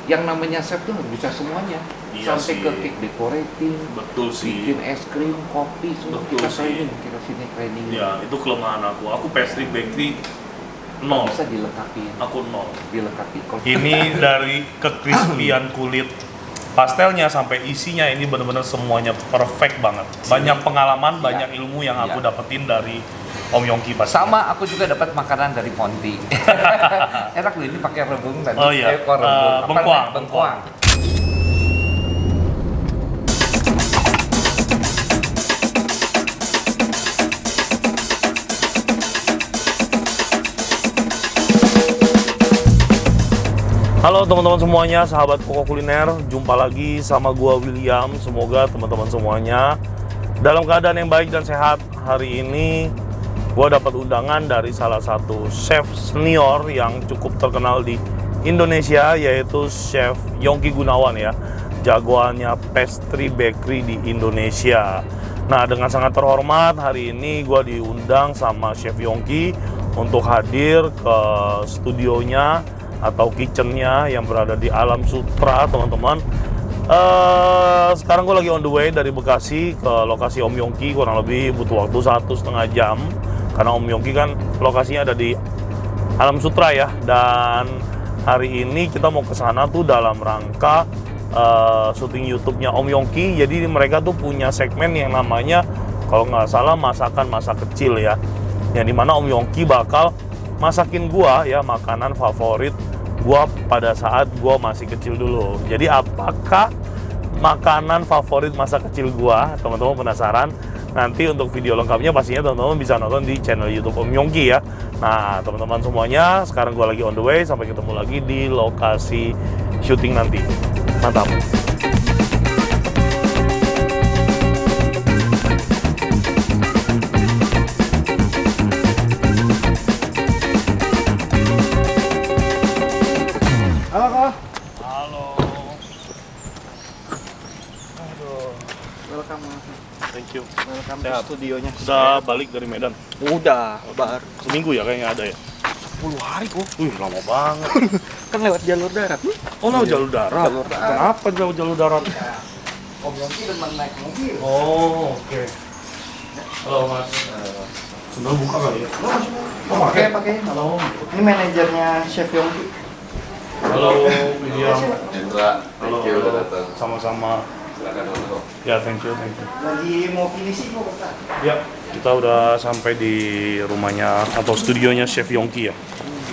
yang namanya chef tuh bisa semuanya. Iya Sampai sih. ke cake decorating, Betul sih. bikin es krim, kopi, semua Betul kita sih. training, kita sini training. Ya, itu kelemahan aku. Aku pastry bakery nol. Bisa dilengkapi. Aku nol. Dilengkapi. Ini dari kekrispian kulit pastelnya sampai isinya ini benar-benar semuanya perfect banget. Banyak pengalaman, banyak ilmu yang aku dapetin dari Om Yongki pasti. Sama, aku juga dapat makanan dari Ponti. Enak loh, ini pakai rebung tadi. Oh iya. Kok rebung? Apa Bengkuang. namanya? Bengkuang. Halo teman-teman semuanya, sahabat Pokok Kuliner, jumpa lagi sama gua William. Semoga teman-teman semuanya dalam keadaan yang baik dan sehat. Hari ini gua dapat undangan dari salah satu chef senior yang cukup terkenal di Indonesia, yaitu Chef Yongki Gunawan ya, jagoannya pastry bakery di Indonesia. Nah, dengan sangat terhormat hari ini gua diundang sama Chef Yongki untuk hadir ke studionya atau kitchennya yang berada di Alam Sutra, teman-teman. Sekarang gue lagi on the way dari Bekasi ke lokasi Om Yongki, kurang lebih butuh waktu 1,5 jam karena Om Yongki kan lokasinya ada di Alam Sutra ya. Dan hari ini kita mau ke sana tuh dalam rangka syuting YouTube-nya Om Yongki. Jadi mereka tuh punya segmen yang namanya kalau nggak salah masakan masa kecil ya, yang dimana Om Yongki bakal masakin gua ya makanan favorit gua pada saat gua masih kecil dulu. Jadi apakah makanan favorit masa kecil gua? Teman-teman penasaran? Nanti untuk video lengkapnya pastinya teman-teman bisa nonton di channel YouTube Om Yongki ya. Nah, teman-teman semuanya, sekarang gua lagi on the way, sampai ketemu lagi di lokasi syuting nanti. Mantap. Thank you. Welcome ke studionya. Udah balik dari Medan? Udah, bar. Seminggu ya kayaknya ada ya? 10 hari kok. Wih, lama banget. Kan lewat jalur darat. Oh, lewat jalur darat? Jalur darat. Kenapa lewat jalur darat? Om Yongki demen naik mobil. Oh, oke. Halo, Mas. Sudah buka kali ya? Oh, Pakai. Halo. Ini manajernya Chef Yongki. Halo, William. Indra, Halo, thank you udah datang. Sama-sama. Silakan masuk. Ya, thank you. Lagi mau finishing kok, Kak. Ya, kita udah sampai di rumahnya atau studionya Chef Yongki ya.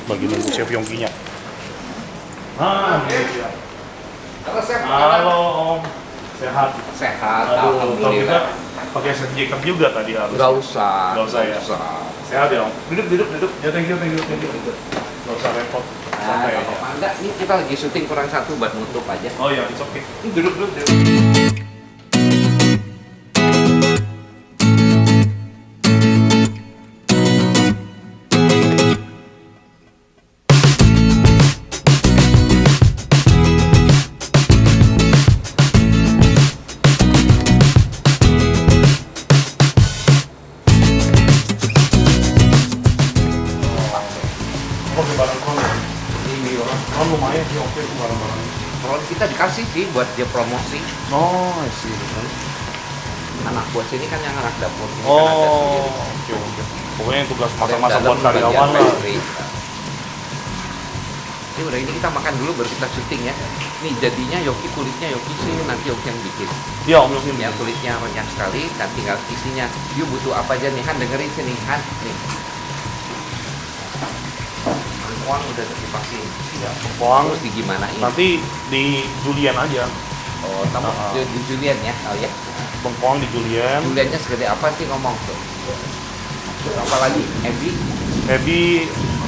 Bagi nunggu Chef Yongkinya. Ini dia. Halo, Chef. Halo, Om. Sehat? Sehat, Aduh, kalau kita alhamdulillah. pakai set jacket juga tadi harus. Nggak usah. Nggak usah ya? Sehat ya, Om? Duduk. Ya, thank you. Nggak usah repot. Nah, Santai nggak aja. apa-apa. Enggak, ini kita lagi syuting kurang satu buat nutup aja. Oh iya, it's okay. Ini duduk. Oh, barang kron ya? Ini orang. Oh, lumayan sih, oke tuh barang-barang. Kalau kita dikasih sih buat dia promosi. Oh, I see. Betul. Anak buat sini kan yang anak dapur. Ini kan ada Oh, sendiri. oke. Pokoknya tugas Ada yang masak-masak dalam buat karyawan bagian lah. pastry. Ini udah, ini kita makan dulu baru kita syuting ya. Nih jadinya Yongki, kulitnya Yongki sih, nanti Yongki yang bikin. Iya, Om Yongki. Ya kulitnya banyak sekali, dan tinggal isinya. You butuh apa aja nih Han, dengerin sini Han. Nih. Uang udah dipakai. Ya, bawang. Terus digimanain? Nanti di Julian aja. Oh, kamu di Julian ya? Oh ya. Bengkoang di Julian. Juliannya segede apa sih ngomong tuh? Terus apa lagi? Ebi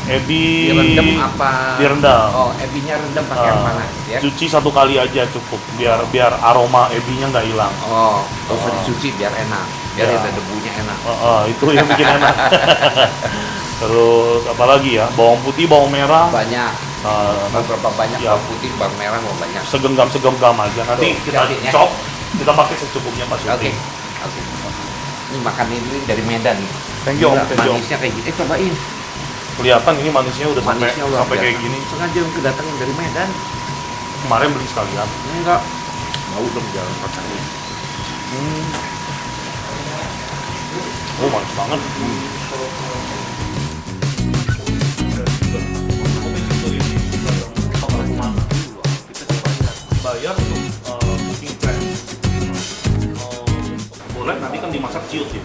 Direndam apa? direndam. Oh, ebinya rendam pakai air panas ya? Cuci 1 kali aja cukup biar aroma ebinya nggak hilang. Oh, usah dicuci biar enak. Biar Ya. ada debunya enak. Itu yang bikin enak. Terus apa lagi ya? Bawang putih, bawang merah. Banyak. Beberapa banyak Ya. bawang putih, bawang merah mau banyak. Segenggam aja. Nanti Tuh, kita liatin ya. chop, kita pakai secukupnya pas Oke. syuting. Oke. Ini makan ini dari Medan nih. Thank you, Om. Gila, Thank you, Om. manisnya kayak gini. Cobain. Kelihatan ini manisnya udah Manisnya luar sampai kayak biasa. gini. Sengaja yang kedatangan dari Medan. Kemarin beli sekalian. Enggak. Bau dong jalan rasanya. Oh, manis banget. Bayar untuk cooking class. Boleh, nanti kan dimasak ciut ya.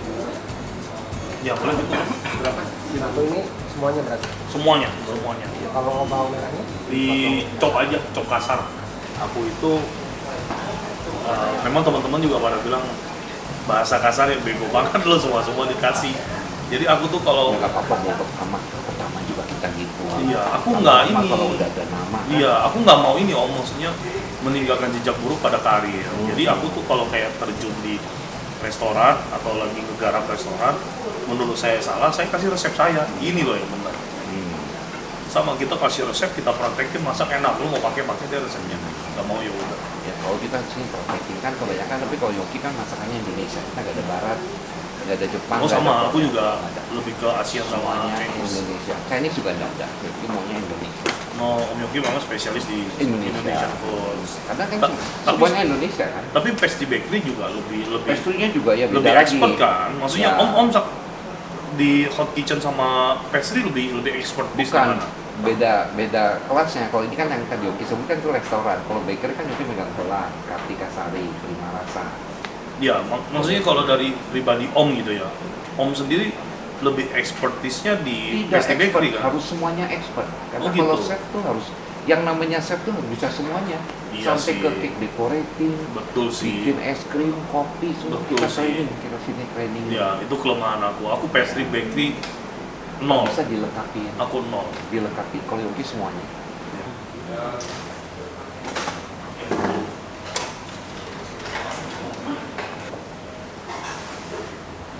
Ya boleh juga. Berapa? Satu ini semuanya berarti. Semuanya. Kalau mau merahnya? Di chop aja, chop kasar. Aku itu memang teman-teman juga pada bilang bahasa kasar ya bego banget lo semua dikasih. Jadi aku tuh kalau Enggak apa-apa mau pertama juga kita gitu. iya, aku nggak ini. Kalau udah ada nama. Iya, aku nggak mau ini om, maksudnya meninggalkan jejak buruk pada karir. Jadi aku tuh kalau kayak terjun di restoran atau lagi ngegarap restoran, menurut saya salah, saya kasih resep saya. Ini loh yang benar. Sama kita kasih resep, kita praktekin masak enak, lu mau pakai dia resepnya. Nggak mau ya udah. Ya kalau kita sih praktekin kan kebanyakan, tapi kalau Yoki kan masakannya Indonesia, kita nggak ada Barat, nggak ada Jepang. Oh nggak sama, ada aku juga nggak ada. lebih ke Asia sama Semuanya Chinese. Indonesia. Chinese juga nggak ada, Yoki maunya Indonesia. No, Om Yogi memang spesialis di Indonesia. Indonesian food. Karena kan Ta- semuanya Indonesia kan. Tapi Pastry Bakery juga lebih Pastry-nya juga ya beda lebih lagi. expert kan. Maksudnya Ya. Om di hot kitchen sama pastry lebih expert di Bukan sana. beda kelasnya. Kalau ini kan yang tadi Yoki sebutkan itu restoran. Kalau bakery kan Yoki megang gelang, Kartika Sari, Prima Rasa. Ya, maksudnya kalau dari pribadi Om gitu ya. Om sendiri lebih expertise-nya di Tidak Pastry expert, Bakery kan. harus semuanya expert. Karena Oh, gitu. kalau chef tuh harus, yang namanya chef tuh harus bisa semuanya. Iya Sampai sih. ke cake decorating, Betul sih. bikin es krim, kopi, semua Betul kita sih. training, kita sini training. Ya, itu kelemahan aku. Aku Pastry Bakery nol. Bisa dilengkapi, Aku nol. dilengkapi. Kalau Yogi semuanya.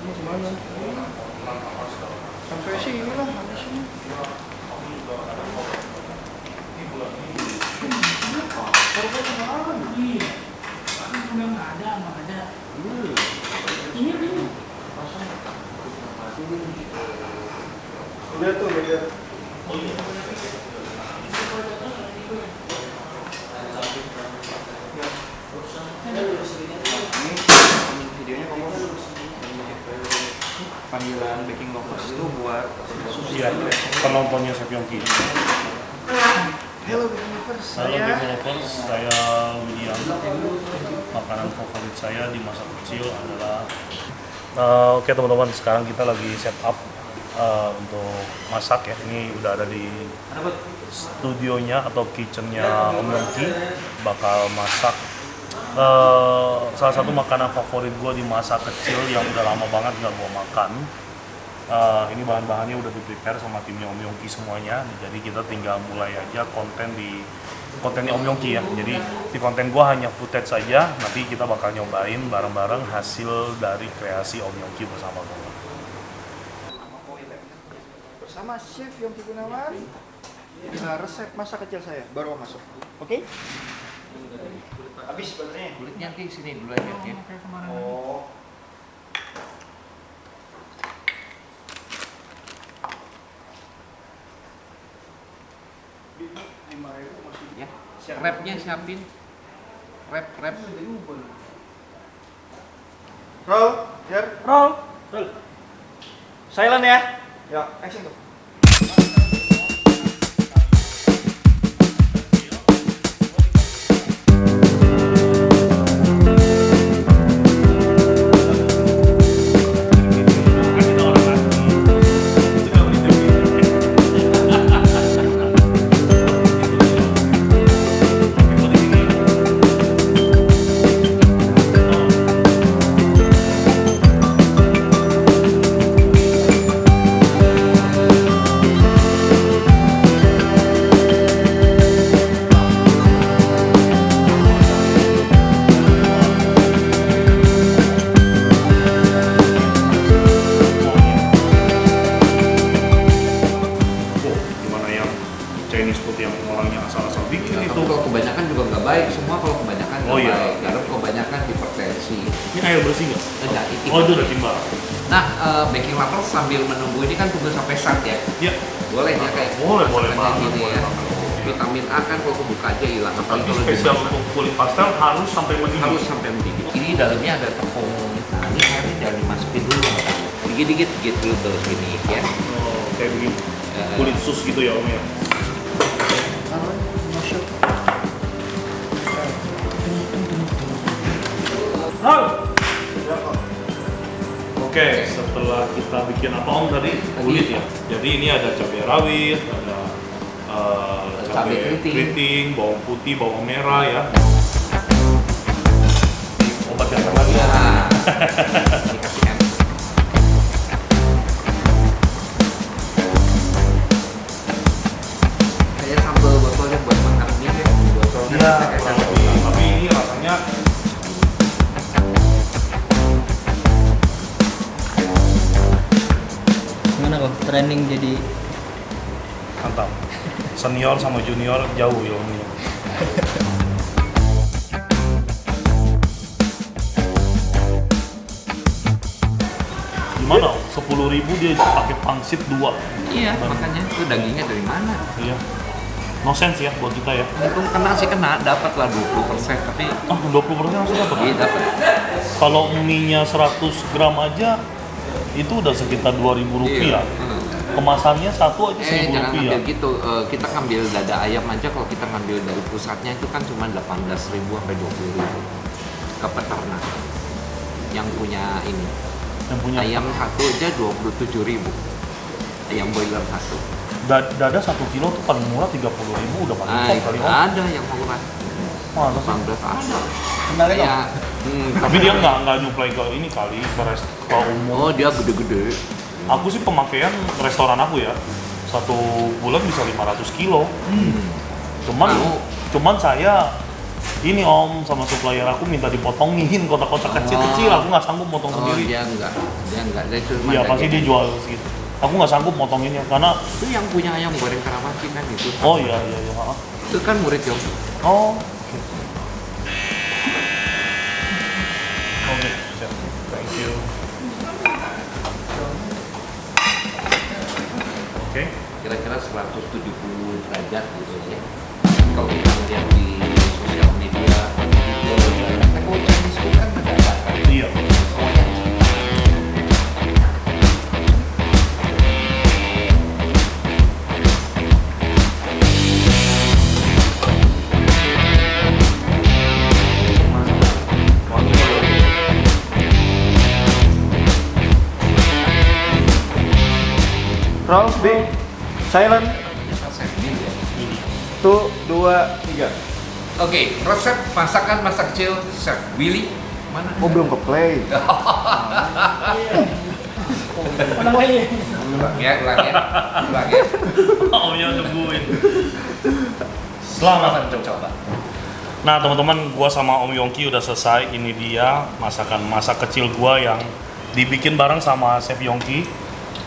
Ini semuanya. Sampai sini lah, sampai sini. Udah tuh, beda. Ini videonya kamu panggilan Baking Lovers itu buat Iya, penontonnya Chef Yongki. Hello Baking Lovers, Halo Baking Lovers, saya William. Makanan favorit saya di masa kecil adalah oke teman-teman, sekarang kita lagi set up untuk masak ya. Ini udah ada di studionya atau kitchennya Om Yongki. Bakal masak salah satu makanan favorit gue di masa kecil yang udah lama banget nggak gue makan. Ini bahan-bahannya udah di-prepare sama timnya Om Yongki semuanya. Jadi kita tinggal mulai aja kontennya Om Yongki ya. Jadi di konten gua hanya footage saja. Nanti kita bakal nyobain bareng-bareng hasil dari kreasi Om Yongki bersama gua. bersama Chef Yongki Gunawan. Resep masa kecil saya baru masuk. Oke? Habis sebenarnya. Kulitnya nanti sini dulu aja. Ya. Oh. Ya. Wrapnya siapin. Wrap. Roll, Jar. Roll. Silent ya. Ya, action tuh. Gimana yang Chinese food yang orangnya asal-asal bikin Tapi itu. kalau kebanyakan juga nggak baik. Semua kalau kebanyakan Oh, nggak iya. baik. Karena kebanyakan hipertensi. Ini air bersih nggak? Enggak, itu. Oh itu udah timbal. Nah, baking lovers sambil menunggu ini kan tunggu sampai start ya. Ya. Boleh ya kayak Boleh masakan banget. gini Boleh ya. banget. vitamin A kan kalau kebuka aja hilang. Tapi Apalagi kalau spesial dimasak. untuk kulit pastel harus sampai mendidih. Harus sampai mendidih. Ini dalamnya ada tepung. Nah, ini airnya jangan dimasukin dulu. Dikit-dikit dulu terus gini ya. Oh, kayak begini. Kulit sus gitu ya Om ya. Oke, setelah kita bikin apa Om tadi? Kulit ya. Jadi ini ada cabai rawit, ada cabai Cabai keriting, bawang putih, bawang merah ya. Obat yang lagi. Nah, dikasihkan. Kayak sambal botolnya buat makan mie ya. Botolnya Iya, kayak kurang sambal lebih. botol. Tapi ini rasanya Gimana kok trending jadi mantap. Senior sama junior jauh ilmunya. Gimana? 10.000 dia pakai pangsit 2. Iya, makanya itu dagingnya dari mana? Iya. No sense ya buat kita ya. Untung kena sih kena, dapat lah 20%, tapi 20% langsung dapat. iya dapat. Kalau mie-nya 100 gram aja itu udah sekitar 2.000 rupiah. Kemasannya satu aja 1.000 Jangan rupiah. ngambil gitu. Kita ngambil dada ayam aja kalau kita ngambil dari pusatnya itu kan cuma 18.000 sampai 20.000 ke peternak yang punya ini. Yang punya Ayam satu aja 27.000. Ayam boiler satu. dada 1 kilo tuh paling murah 30.000 udah paling top kali Om. Ada yang murah. Masa sih? 18 ada. Kenalin dong. Ya, Tapi dia nggak nyuplai ke ini kali ke restoran umum. oh dia gede-gede. Aku sih pemakaian restoran aku ya 1 bulan bisa 500 kilo. Cuman Mau. cuman saya ini Om sama supplier aku minta dipotongin kotak-kotak kecil-kecil. Aku nggak sanggup potong Oh sendiri. dia enggak. Dia cuma Iya pasti dia daging. jual segitu. Aku nggak sanggup motonginnya karena Itu yang punya ayam goreng Karawaci kan itu. oh iya. Ha. Itu kan murid Yong. Oh. Oke, siap. Thank you. Oke. Kira-kira 170 derajat gitu ya. Kalau kita lihat di sosial media, kalau Chinese food kan mendadak kan. Iya. Semuanya Roll, B, silent, resep ini ya. 2, 2, 3. Oke, resep masakan masa kecil Chef Willy mana? Oh belum ke play. Ulang lagi. Ulang ya. Omnya nungguin. Selamat mencoba. Nah teman-teman, gua sama Om Yongki udah selesai. Ini dia masakan masa kecil gua yang dibikin bareng sama Chef Yongki.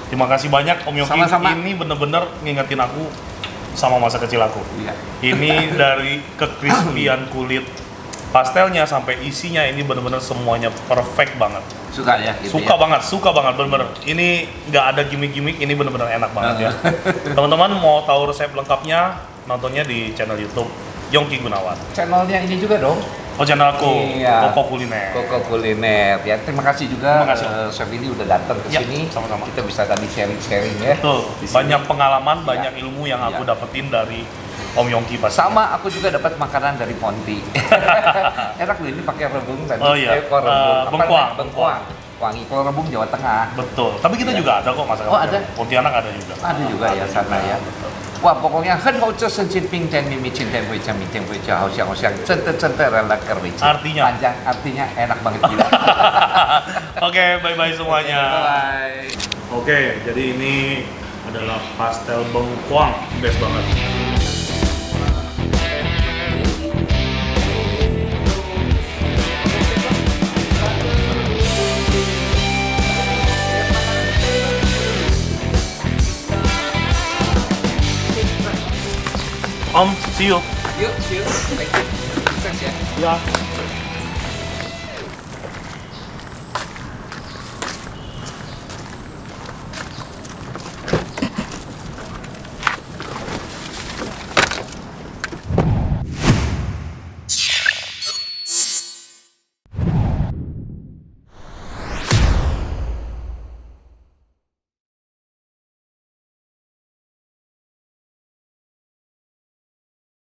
Terima kasih banyak Om Yongki. Sama-sama. Ini bener-bener ngingetin aku sama masa kecil aku. Iya. Ini dari kekrispian kulit pastelnya sampai isinya ini bener-bener semuanya perfect banget. Suka ya gitu Suka ya. suka banget bener-bener. Ini nggak ada gimmick-gimmick, ini bener-bener enak banget ya. Teman-teman mau tahu resep lengkapnya, nontonnya di channel YouTube Yongki Gunawan. Channelnya ini juga dong. Oh channel aku, Iya. Koko Kuliner. Koko Kuliner ya. Terima kasih juga Terima kasih. Chef Willy udah datang ke Ya, sini. sama-sama. Kita bisa tadi sharing-sharing ya. Betul, Di sini. banyak pengalaman, Iya. banyak ilmu yang aku Iya. dapetin dari Om Yongki pasti. Sama aku juga dapat makanan dari Ponti. Enak loh ini pakai rebung tadi. Oh iya. Kok rebung. Apa Bengkuang. namanya? Bengkuang. Wangi. Kalau rebung Jawa Tengah. Betul, tapi kita Iya. juga ada kok masakan. Oh, ada? Pontianak ada juga. Ada juga ya sana ya. Wah pokoknya 很好吃生煎饼天咪今天会讲明天会讲好像真的rela kerja. Artinya? Panjang artinya enak banget gila. Oke, bye-bye semuanya. Bye. Oke, jadi ini adalah pastel bengkuang, best banget. Om, see you. Yuk, see you. Thank you. Sukses ya. Ya.